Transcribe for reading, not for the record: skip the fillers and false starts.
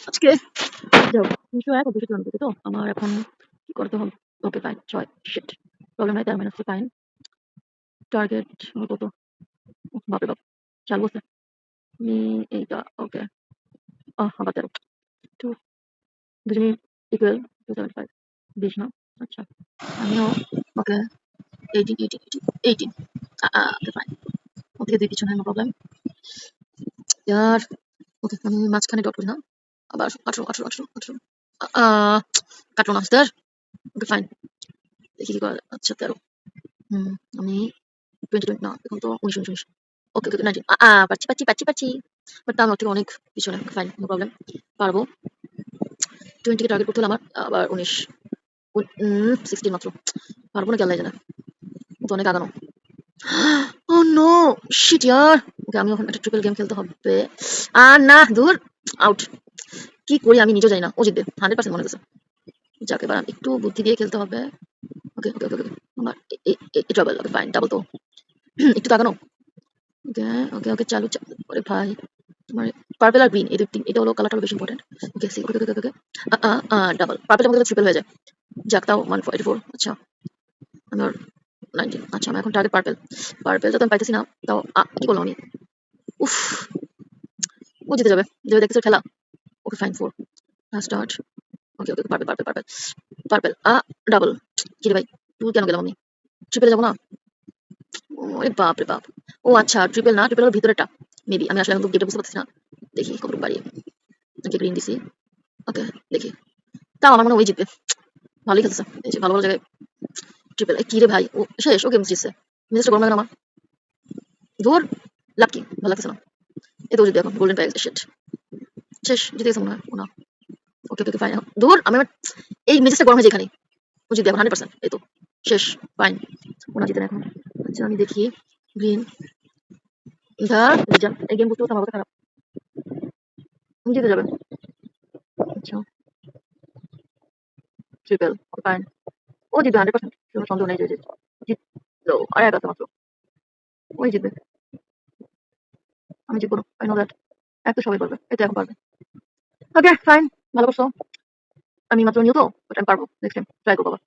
আজকে যাও 201 ও 294 তো আমার এখন কি করতে হবে? ওকে ফাইন 6 শিট প্রবলেম নাই, তার মানে হচ্ছে ফাইন টার্গেট কত? বাপরে বাপ, চালু আছে। আমি এইটা ওকে আবার 13 টু দুজনই ইকুয়াল 275 20 না। আচ্ছা আমিও ওকে 18 18 18 ওকে ফাইন। ওকে দুই পিছনে নো প্রবলেম ইয়ার। ওকে আমি মাঝখানে ডট করি না, আবার 18 18 18 18 কাটলো না স্যার। ওকে ফাইন, দেখি কি করা যায়। আচ্ছা 13 আমি 20 20 না, এখন তো 19 19 ওকে ওকে 19 পাচ্ছি পাচ্ছি পাচ্ছি পাচ্ছি, বাট আমার থেকে অনেক পিছনে। ফাইন নো প্রবলেম, পারবো। 20 কে টার্গেট করতে হলে আমার আবার 19 16 মাত্র, পারবো না কি আল্লাহ জানে, তো অনেক আগানো। ও নো শিট ইয়ার। ওকে আমি এখন একটা ট্রিপল গেম খেলতে হবে। না দূর, আউট। কি করি আমি নিজেও জানি না, ও জিতবে 100% মনে হচ্ছে। যাকে এবার একটু বুদ্ধি দিয়ে খেলতে হবে। ওকে ওকে ওকে ওকে আমার ট্রাবল ওকে ফাইন ডাবল তো একটু তাকানো। ওকে ওকে ওকে চালু চালু ওরে ভাই, তোমার পার্পল আর গ্রিন এই দুই এটা হলো কালারটা বেশি ইম্পর্টেন্ট। ওকে সি ওকে ওকে ওকে ওকে ডাবল পার্পলের মধ্যে ট্রিপল হয়ে যায়। যাক তাও 144। আচ্ছা আমার 19। আচ্ছা আমি এখন টার্গেট পার্পল, পার্পলটা তো আমি পাইতেছি না। তাও কি করলাম আমি? উফ, ও জিতে যাবে, যে দেখতেছো খেলা। Okay fine 4 start. Okay okay purple purple purple purple double. কি রে ভাই, তুই কেন গেলাম আমি? ট্রিপলে যাবো না? ওরে বাপ রে বাপ। ও আচ্ছা ট্রিপল না, ট্রিপল এর ভিতরেটা মেবি। আমি আসলে এখন তো গেটে বুঝতে পারছি না। দেখি কতটুকু পারি। ওকে গ্রিন দিছি। ওকে দেখি, তাও আমার মনে হয় ওই জিতবে। ভালোই খেলছে, এই যে ভালো ভালো জায়গায় ট্রিপল। কি রে ভাই, ও শেষ, ও গেম জিতছে। মেজাজটা গরম লাগে না আমার? ধুর, লাভ কি, ভালো লাগছে না। এ তো জিতবে এখন, গোল্ডেন প্যাক শিট। শেষ, জিতে গেছে মনে হয়। ও না, ওকে ওকে ফাইন। ধুর আমি আমার এই মেজাজটা গরম হয়ে যায় এখানে। ও জিতবে এখন 100%। এই তো শেষ, ফাইন। ও না জিতে না এখন। আচ্ছা আমি দেখি গ্রিন ধর যা, এই গেম বুঝতে আমার অবস্থা খারাপ। জিতে যাবে। আচ্ছা ট্রিপল ফাইন, ও জিতবে 100%, কোনো সন্দেহ নেই যে জিতলো। আর এক আছে মাত্র, ওই জিতবে। আমি জিতবো না, আই নো দ্যাট। এক তো সবাই পারবে, এটা এখন পারবে। ওকে ফাইন, ভালো করছো। আমি মাত্র নিউ তো, বাট আমি পারবো, নেক্সট টাইম ট্রাই করবো আবার।